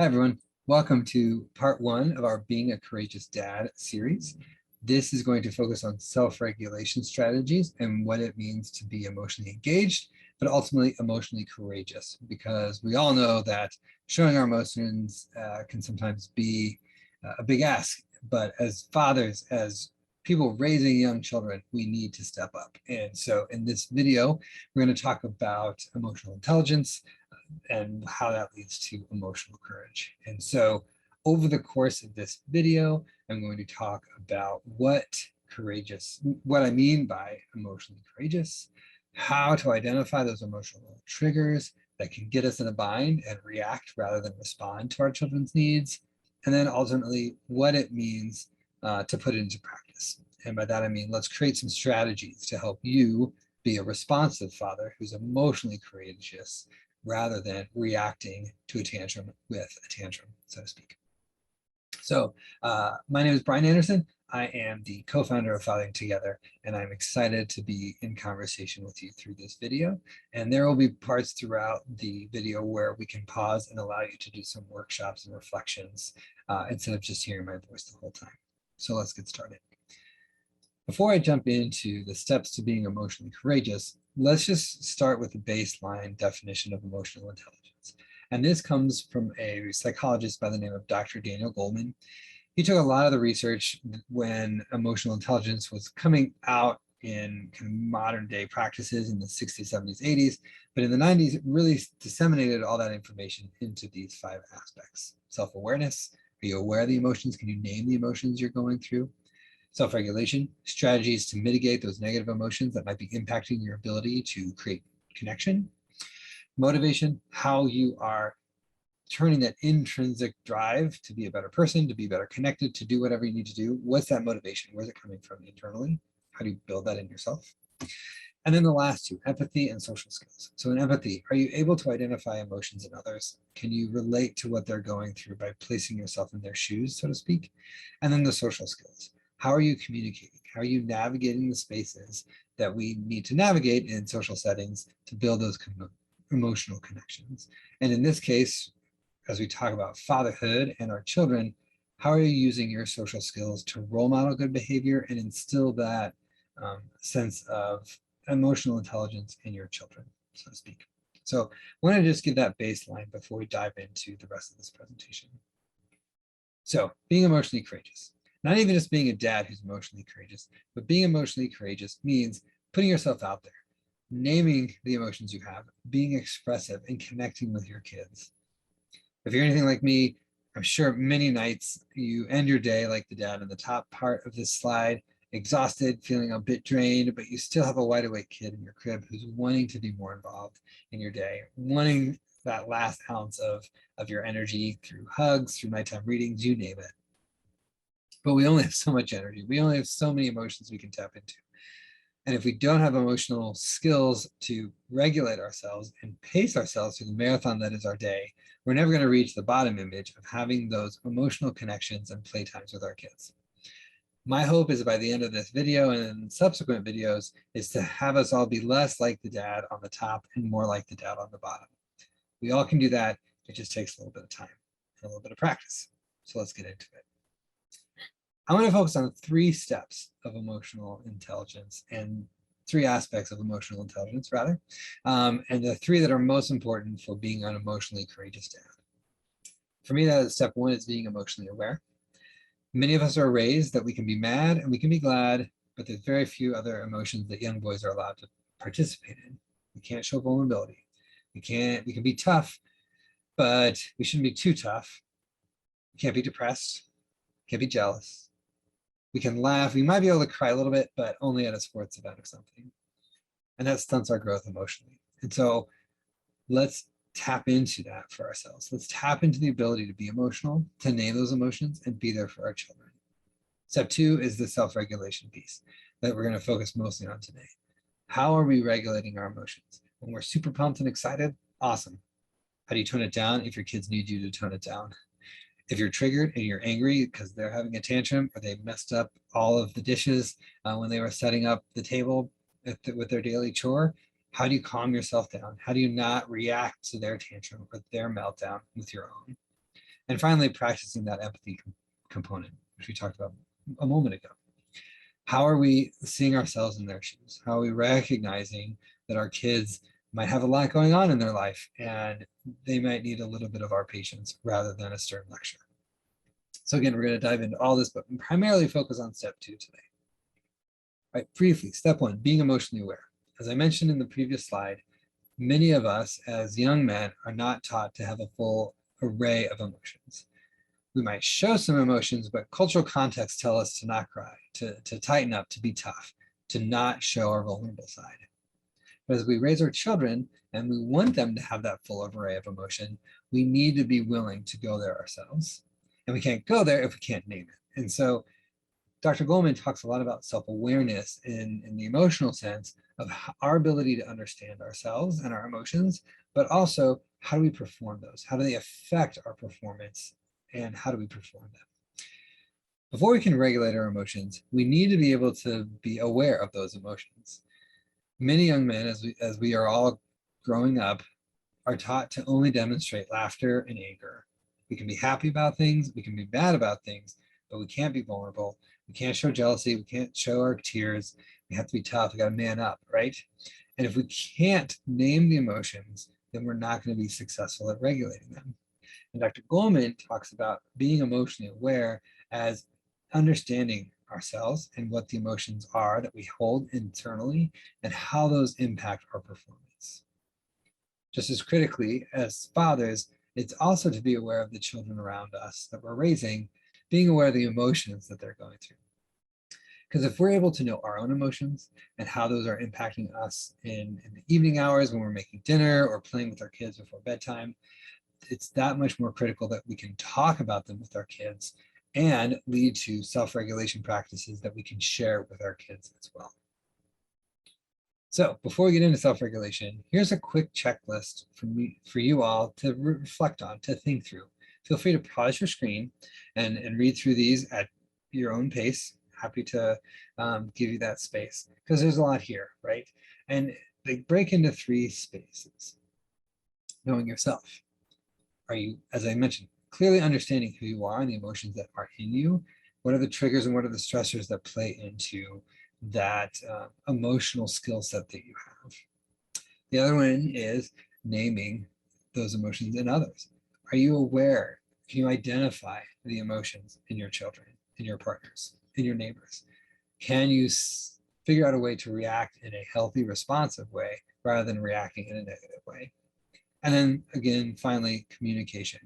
Hi, everyone. Welcome to part one of our Being a Courageous Dad series. This is going to focus on self-regulation strategies and what it means to be emotionally engaged, but ultimately emotionally courageous, because we all know that showing our emotions can sometimes be a big ask. But as fathers, as people raising young children, we need to step up. And so in this video, we're going to talk about emotional intelligence, and how that leads to emotional courage. And so over the course of this video, I'm going to talk about what I mean by emotionally courageous, how to identify those emotional triggers that can get us in a bind and react rather than respond to our children's needs, and then ultimately what it means to put it into practice. And by that, I mean, let's create some strategies to help you be a responsive father who's emotionally courageous rather than reacting to a tantrum with a tantrum, so to speak. So my name is Brian Anderson. I am the co-founder of Fathering Together, and I'm excited to be in conversation with you through this video. And there will be parts throughout the video where we can pause and allow you to do some workshops and reflections instead of just hearing my voice the whole time. So let's get started. Before I jump into the steps to being emotionally courageous, let's just start with the baseline definition of emotional intelligence. And this comes from a psychologist by the name of Dr. Daniel Goleman. He took a lot of the research when emotional intelligence was coming out in kind of modern day practices in the 60s, 70s, 80s, but in the 90s, it really disseminated all that information into these 5 aspects. Self-awareness, are you aware of the emotions? Can you name the emotions you're going through? Self-regulation, strategies to mitigate those negative emotions that might be impacting your ability to create connection. Motivation, how you are turning that intrinsic drive to be a better person, to be better connected, to do whatever you need to do. What's that motivation? Where's it coming from internally? How do you build that in yourself? And then the last 2, empathy and social skills. So in empathy, are you able to identify emotions in others? Can you relate to what they're going through by placing yourself in their shoes, so to speak? And then the social skills. How are you communicating? How are you navigating the spaces that we need to navigate in social settings to build those emotional connections? And in this case, as we talk about fatherhood and our children, how are you using your social skills to role model good behavior and instill that sense of emotional intelligence in your children, so to speak? So I want to just give that baseline before we dive into the rest of this presentation. So being emotionally courageous, not even just being a dad who's emotionally courageous, but being emotionally courageous means putting yourself out there, naming the emotions you have, being expressive and connecting with your kids. If you're anything like me, I'm sure many nights you end your day like the dad in the top part of this slide, exhausted, feeling a bit drained, but you still have a wide awake kid in your crib who's wanting to be more involved in your day, wanting that last ounce of your energy through hugs, through nighttime readings, you name it. But we only have so much energy. We only have so many emotions we can tap into. And if we don't have emotional skills to regulate ourselves and pace ourselves through the marathon that is our day, we're never going to reach the bottom image of having those emotional connections and playtimes with our kids. My hope is by the end of this video and in subsequent videos is to have us all be less like the dad on the top and more like the dad on the bottom. We all can do that. It just takes a little bit of time and a little bit of practice. So let's get into it. I want to focus on 3 steps of emotional intelligence and 3 aspects of emotional intelligence, rather, and the 3 that are most important for being an emotionally courageous dad. For me, that is step 1 is being emotionally aware. Many of us are raised that we can be mad and we can be glad, but there's very few other emotions that young boys are allowed to participate in. We can't show vulnerability. We can be tough, but we shouldn't be too tough. We can't be depressed. Can't be jealous. We can laugh. We might be able to cry a little bit, but only at a sports event or something. And that stunts our growth emotionally. And so let's tap into that for ourselves. Let's tap into the ability to be emotional, to name those emotions, and be there for our children. Step 2 is the self-regulation piece that we're going to focus mostly on today. How are we regulating our emotions? When we're super pumped and excited, awesome. How do you tone it down if your kids need you to tone it down? If you're triggered and you're angry because they're having a tantrum or they messed up all of the dishes when they were setting up the table with their daily chore, how do you calm yourself down? How do you not react to their tantrum or their meltdown with your own? And finally, practicing that empathy component, which we talked about a moment ago. How are we seeing ourselves in their shoes? How are we recognizing that our kids might have a lot going on in their life and they might need a little bit of our patience rather than a stern lecture? So again, we're going to dive into all this, but primarily focus on step 2 today. All right, briefly, step 1, being emotionally aware. As I mentioned in the previous slide, many of us as young men are not taught to have a full array of emotions. We might show some emotions, but cultural contexts tell us to not cry, to tighten up, to be tough, to not show our vulnerable side. But as we raise our children and we want them to have that full array of emotion, we need to be willing to go there ourselves. And we can't go there if we can't name it. And so Dr. Goleman talks a lot about self-awareness in the emotional sense of our ability to understand ourselves and our emotions, but also how do we perform those? How do they affect our performance and how do we perform them? Before we can regulate our emotions, we need to be able to be aware of those emotions. Many young men, as we are all growing up, are taught to only demonstrate laughter and anger. We can be happy about things, we can be mad about things, but we can't be vulnerable. We can't show jealousy, we can't show our tears. We have to be tough, we gotta man up, right? And if we can't name the emotions, then we're not gonna be successful at regulating them. And Dr. Goleman talks about being emotionally aware as understanding ourselves and what the emotions are that we hold internally and how those impact our performance. Just as critically as fathers, it's also to be aware of the children around us that we're raising, being aware of the emotions that they're going through. Because if we're able to know our own emotions and how those are impacting us in the evening hours when we're making dinner or playing with our kids before bedtime, it's that much more critical that we can talk about them with our kids and lead to self-regulation practices that we can share with our kids as well. So before we get into self-regulation, here's a quick checklist for you all to reflect on, to think through. Feel free to pause your screen and read through these at your own pace. Happy to give you that space because there's a lot here, right? And they break into 3 spaces. Knowing yourself. Are you, as I mentioned, clearly understanding who you are and the emotions that are in you? What are the triggers and what are the stressors that play into that emotional skill set that you have? The other one is naming those emotions in others. Are you aware? Can you identify the emotions in your children, in your partners, in your neighbors? Can you figure out a way to react in a healthy, responsive way rather than reacting in a negative way? And then again, finally, communication.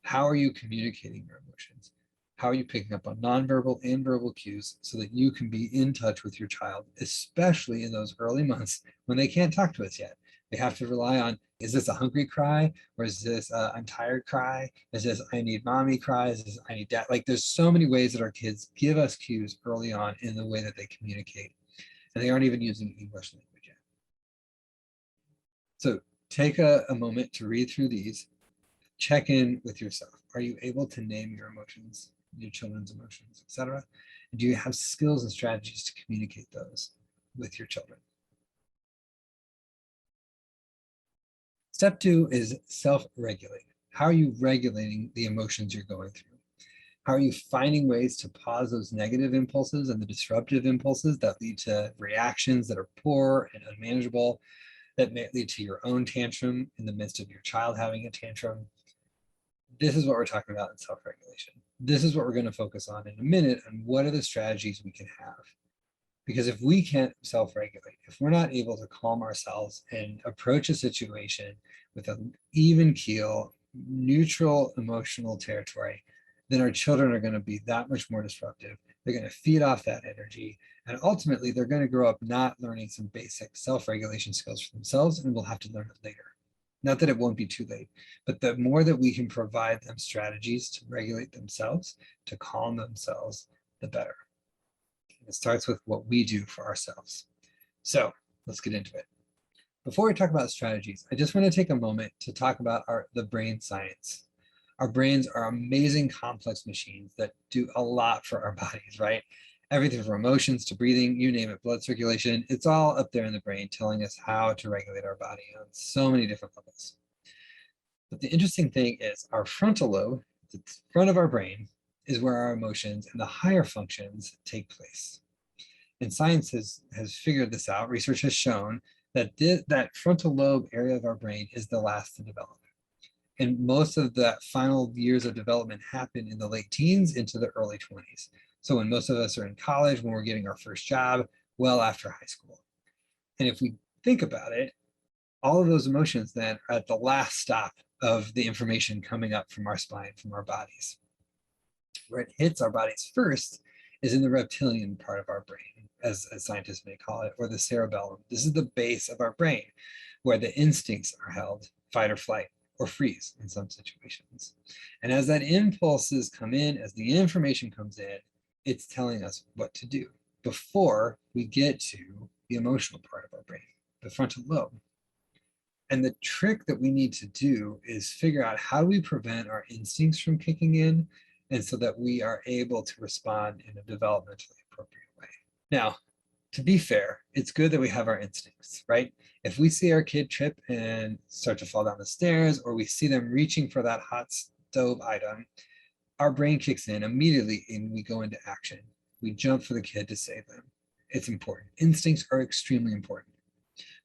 How are you communicating your emotions? How are you picking up on nonverbal and verbal cues so that you can be in touch with your child, especially in those early months when they can't talk to us yet? They have to rely on, is this a hungry cry? Or is this I'm tired cry? Is this I need mommy cry? Is this I need dad? Like there's so many ways that our kids give us cues early on in the way that they communicate. And they aren't even using English language yet. So take a moment to read through these, check in with yourself. Are you able to name your emotions, your children's emotions, etc.? And do you have skills and strategies to communicate those with your children? Step 2 is self-regulate. How are you regulating the emotions you're going through? How are you finding ways to pause those negative impulses and the disruptive impulses that lead to reactions that are poor and unmanageable, that may lead to your own tantrum in the midst of your child having a tantrum? This is what we're talking about in self-regulation. This is what we're going to focus on in a minute, and what are the strategies we can have. Because if we can't self-regulate, if we're not able to calm ourselves and approach a situation with an even keel, neutral emotional territory, then our children are going to be that much more disruptive. They're going to feed off that energy. And ultimately, they're going to grow up not learning some basic self-regulation skills for themselves, and will have to learn it later. Not that it won't be too late, but the more that we can provide them strategies to regulate themselves, to calm themselves, the better. And it starts with what we do for ourselves. So let's get into it. Before we talk about strategies, I just want to take a moment to talk about the brain science. Our brains are amazing, complex machines that do a lot for our bodies, right? Everything from emotions to breathing, you name it, blood circulation, it's all up there in the brain telling us how to regulate our body on so many different levels. But the interesting thing is our frontal lobe, The front of our brain is where our emotions and the higher functions take place. And science has figured this out. Research has shown that that frontal lobe area of our brain is the last to develop. And most of the final years of development happen in the late teens into the early 20s. So when most of us are in college, when we're getting our first job, well after high school. And if we think about it, all of those emotions then are at the last stop of the information coming up from our spine, from our bodies. Where it hits our bodies first is in the reptilian part of our brain, as scientists may call it, or the cerebellum. This is the base of our brain, where the instincts are held, fight or flight, or freeze in some situations. And as that impulses come in, as the information comes in, it's telling us what to do before we get to the emotional part of our brain, the frontal lobe. And the trick that we need to do is figure out how do we prevent our instincts from kicking in, and so that we are able to respond in a developmentally appropriate way. Now, to be fair, it's good that we have our instincts, right? If we see our kid trip and start to fall down the stairs, or we see them reaching for that hot stove item, our brain kicks in immediately and we go into action. We jump for the kid to save them. It's important. Instincts are extremely important.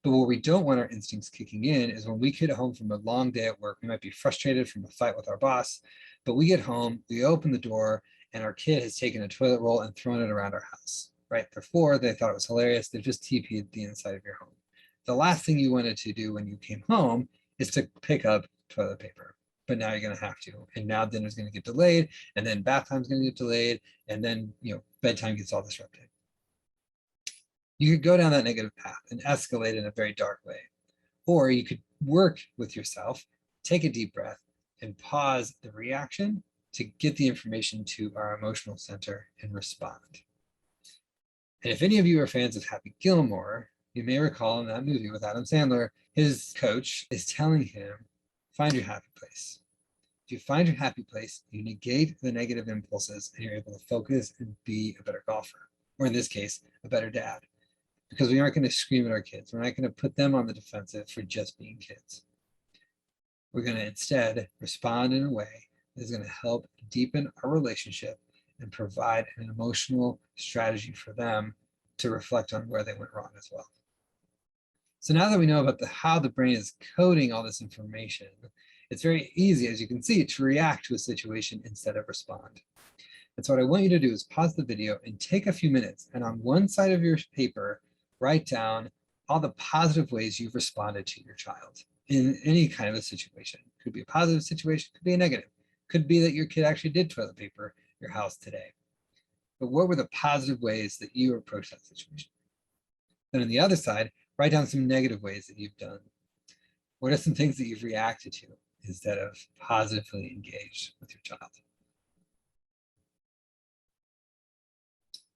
But where we don't want our instincts kicking in is when we get home from a long day at work. We might be frustrated from a fight with our boss, but we get home, we open the door, and our kid has taken a toilet roll and thrown it around our house, right? They're 4, they thought it was hilarious. They've just TP'd the inside of your home. The last thing you wanted to do when you came home is to pick up toilet paper. But now you're going to have to. And now dinner's going to get delayed, and then bath time's going to get delayed, and then bedtime gets all disrupted. You could go down that negative path and escalate in a very dark way. Or you could work with yourself, take a deep breath, and pause the reaction to get the information to our emotional center and respond. And if any of you are fans of Happy Gilmore, you may recall in that movie with Adam Sandler, his coach is telling him, find your happy place. If you find your happy place, you negate the negative impulses and you're able to focus and be a better golfer, or in this case, a better dad. Because we aren't going to scream at our kids. We're not going to put them on the defensive for just being kids. We're going to instead respond in a way that is going to help deepen our relationship and provide an emotional strategy for them to reflect on where they went wrong as well. So now that we know about how the brain is coding all this information, it's very easy, as you can see, to react to a situation instead of respond. And so what I want you to do is pause the video and take a few minutes, and on one side of your paper, write down all the positive ways you've responded to your child in any kind of a situation. Could be a positive situation, could be a negative. Could be that your kid actually did toilet paper your house today. But what were the positive ways that you approached that situation? Then on the other side, write down some negative ways that you've done. What are some things that you've reacted to instead of positively engaged with your child?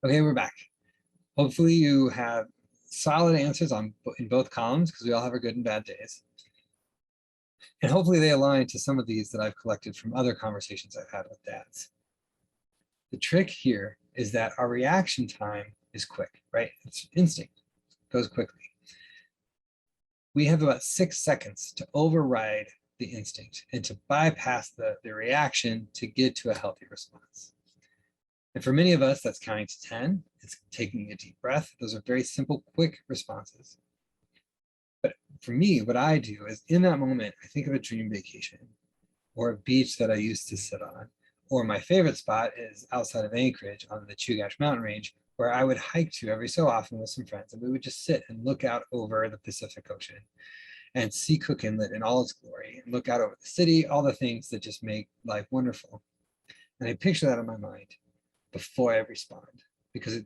Okay, we're back. Hopefully you have solid answers in both columns, because we all have our good and bad days. And hopefully they align to some of these that I've collected from other conversations I've had with dads. The trick here is that our reaction time is quick, right? It's instinct, it goes quickly. We have about 6 seconds to override the instinct and to bypass the reaction to get to a healthy response. And for many of us, that's counting to 10. It's taking a deep breath. Those are very simple, quick responses. But for me, what I do is in that moment, I think of a dream vacation or a beach that I used to sit on. Or my favorite spot is outside of Anchorage on the Chugach mountain range, where I would hike to every so often with some friends. And we would just sit and look out over the Pacific Ocean and see Cook Inlet in all its glory and look out over the city, all the things that just make life wonderful. And I picture that in my mind before I respond, because it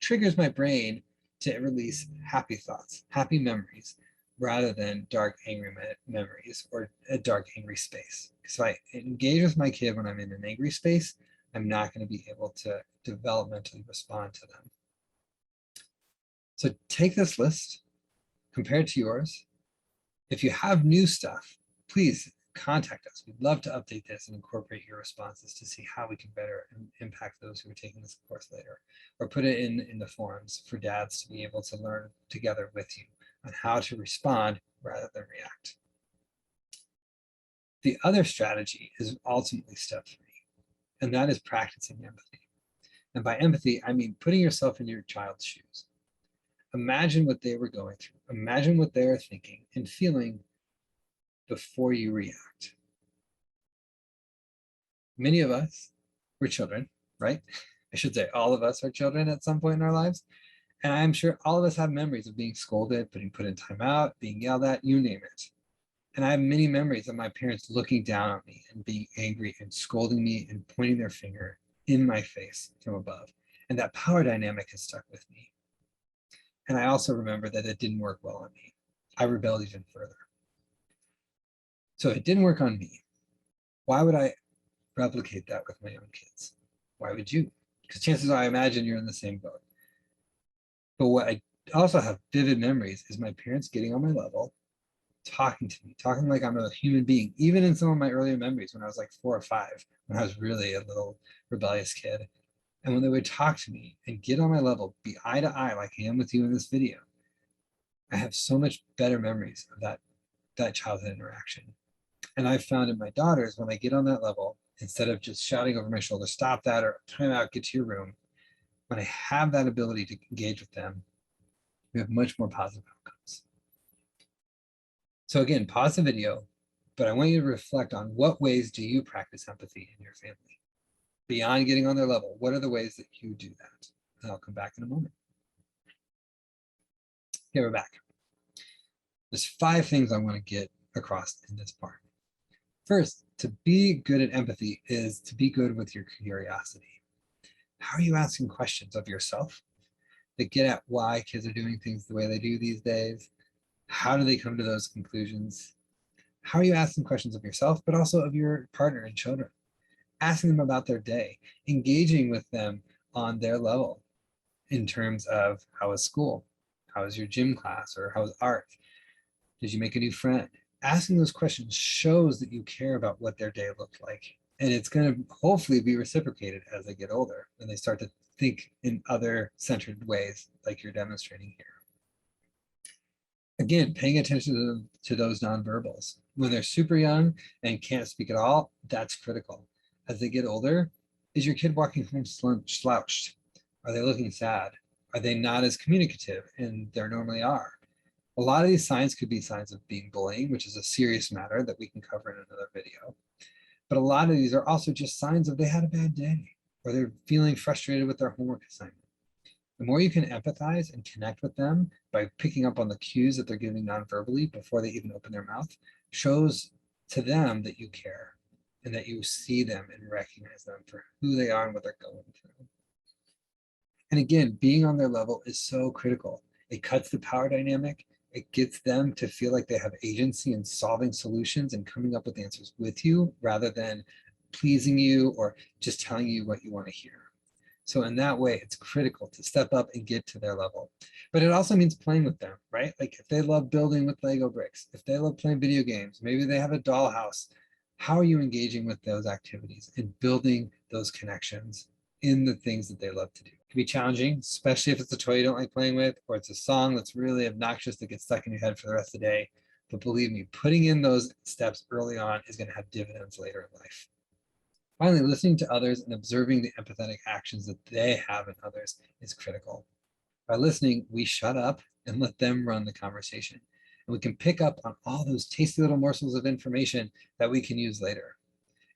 triggers my brain to release happy thoughts, happy memories, rather than dark, angry memories or a dark, angry space. So if I engage with my kid when I'm in an angry space, I'm not going to be able to developmentally respond to them. So take this list, compare it to yours. If you have new stuff, please contact us. We'd love to update this and incorporate your responses to see how we can better impact those who are taking this course later, or put it in the forums for dads to be able to learn together with you on how to respond rather than react. The other strategy is ultimately step 3. and that is practicing empathy. And by empathy, I mean putting yourself in your child's shoes. Imagine what they were going through. Imagine what they are thinking and feeling before you react. Many of us were children, right? I should say all of us are children at some point in our lives. And I'm sure all of us have memories of being scolded, being put in timeout, being yelled at, you name it. And I have many memories of my parents looking down on me and being angry and scolding me and pointing their finger in my face from above. And that power dynamic has stuck with me. And I also remember that it didn't work well on me. I rebelled even further. So it didn't work on me. Why would I replicate that with my own kids? Why would you? Because chances are, I imagine you're in the same boat. But what I also have vivid memories is my parents getting on my level, talking to me, talking like I'm a human being, even in some of my earlier memories when I was like 4 or 5, when I was really a little rebellious kid. And when they would talk to me and get on my level, be eye to eye like I am with you in this video, I have so much better memories of that childhood interaction. And I've found in my daughters, when I get on that level, instead of just shouting over my shoulder, stop that, or time out, get to your room, when I have that ability to engage with them, we have much more positive outcomes. So again, pause the video, but I want you to reflect on what ways do you practice empathy in your family? Beyond getting on their level, what are the ways that you do that? And I'll come back in a moment. Okay, we're back. There's 5 things I want to get across in this part. First, to be good at empathy is to be good with your curiosity. How are you asking questions of yourself that get at why kids are doing things the way they do these days? How do they come to those conclusions? How are you asking questions of yourself, but also of your partner and children? Asking them about their day, engaging with them on their level in terms of how was school? How was your gym class? Or how was art? Did you make a new friend? Asking those questions shows that you care about what their day looked like. And it's going to hopefully be reciprocated as they get older and they start to think in other centered ways like you're demonstrating here. Again, paying attention to those nonverbals. When they're super young and can't speak at all, that's critical. As they get older, is your kid walking home slouched? Are they looking sad? Are they not as communicative and they normally are? A lot of these signs could be signs of being bullying, which is a serious matter that we can cover in another video. But a lot of these are also just signs of they had a bad day or they're feeling frustrated with their homework assignment. The more you can empathize and connect with them by picking up on the cues that they're giving non-verbally before they even open their mouth, shows to them that you care and that you see them and recognize them for who they are and what they're going through. And again, being on their level is so critical. It cuts the power dynamic. It gets them to feel like they have agency in solving solutions and coming up with answers with you rather than pleasing you or just telling you what you want to hear. So in that way, it's critical to step up and get to their level. But it also means playing with them, right? Like if they love building with Lego bricks, if they love playing video games, maybe they have a dollhouse, how are you engaging with those activities and building those connections in the things that they love to do? It can be challenging, especially if it's a toy you don't like playing with, or it's a song that's really obnoxious that gets stuck in your head for the rest of the day. But believe me, putting in those steps early on is going to have dividends later in life. Finally, listening to others and observing the empathetic actions that they have in others is critical. By listening, we shut up and let them run the conversation. And we can pick up on all those tasty little morsels of information that we can use later.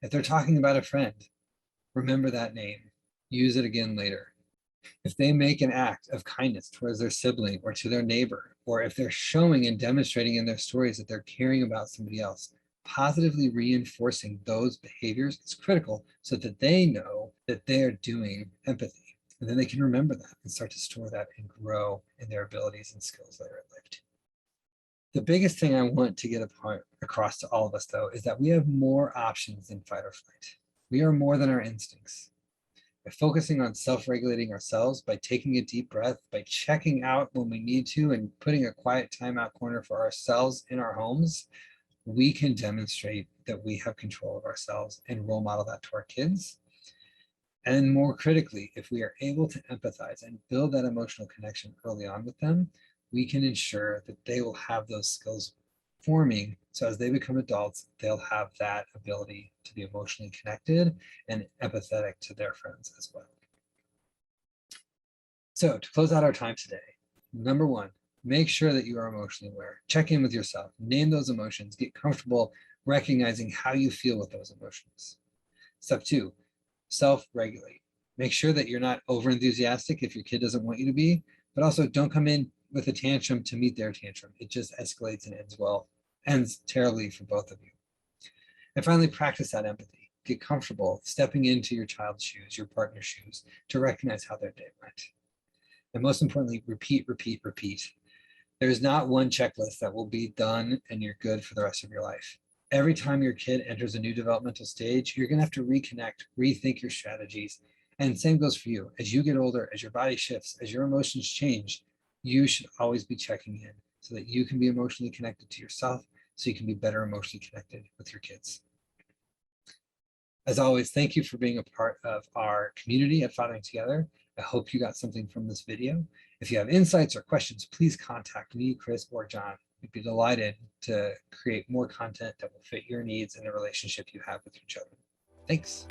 If they're talking about a friend, remember that name. Use it again later. If they make an act of kindness towards their sibling or to their neighbor, or if they're showing and demonstrating in their stories that they're caring about somebody else, positively reinforcing those behaviors is critical so that they know that they're doing empathy. And then they can remember that and start to store that and grow in their abilities and skills later in life too. The biggest thing I want to get across to all of us, though, is that we have more options than fight or flight. We are more than our instincts. By focusing on self-regulating ourselves, by taking a deep breath, by checking out when we need to and putting a quiet timeout corner for ourselves in our homes, we can demonstrate that we have control of ourselves and role model that to our kids. And more critically, if we are able to empathize and build that emotional connection early on with them, we can ensure that they will have those skills forming. So as they become adults, they'll have that ability to be emotionally connected and empathetic to their friends as well. So to close out our time today, number one, make sure that you are emotionally aware. Check in with yourself, name those emotions, get comfortable recognizing how you feel with those emotions. Step two, self-regulate. Make sure that you're not over-enthusiastic if your kid doesn't want you to be, but also don't come in with a tantrum to meet their tantrum. It just escalates and ends terribly for both of you. And finally, practice that empathy. Get comfortable stepping into your child's shoes, your partner's shoes, to recognize how their day went. And most importantly, repeat, repeat, repeat. There's not one checklist that will be done and you're good for the rest of your life. Every time your kid enters a new developmental stage, you're gonna have to reconnect, rethink your strategies. And same goes for you. As you get older, as your body shifts, as your emotions change, you should always be checking in so that you can be emotionally connected to yourself, so you can be better emotionally connected with your kids. As always, thank you for being a part of our community at Fathering Together. I hope you got something from this video. If you have insights or questions, please contact me, Chris, or John. We'd be delighted to create more content that will fit your needs and the relationship you have with your children. Thanks.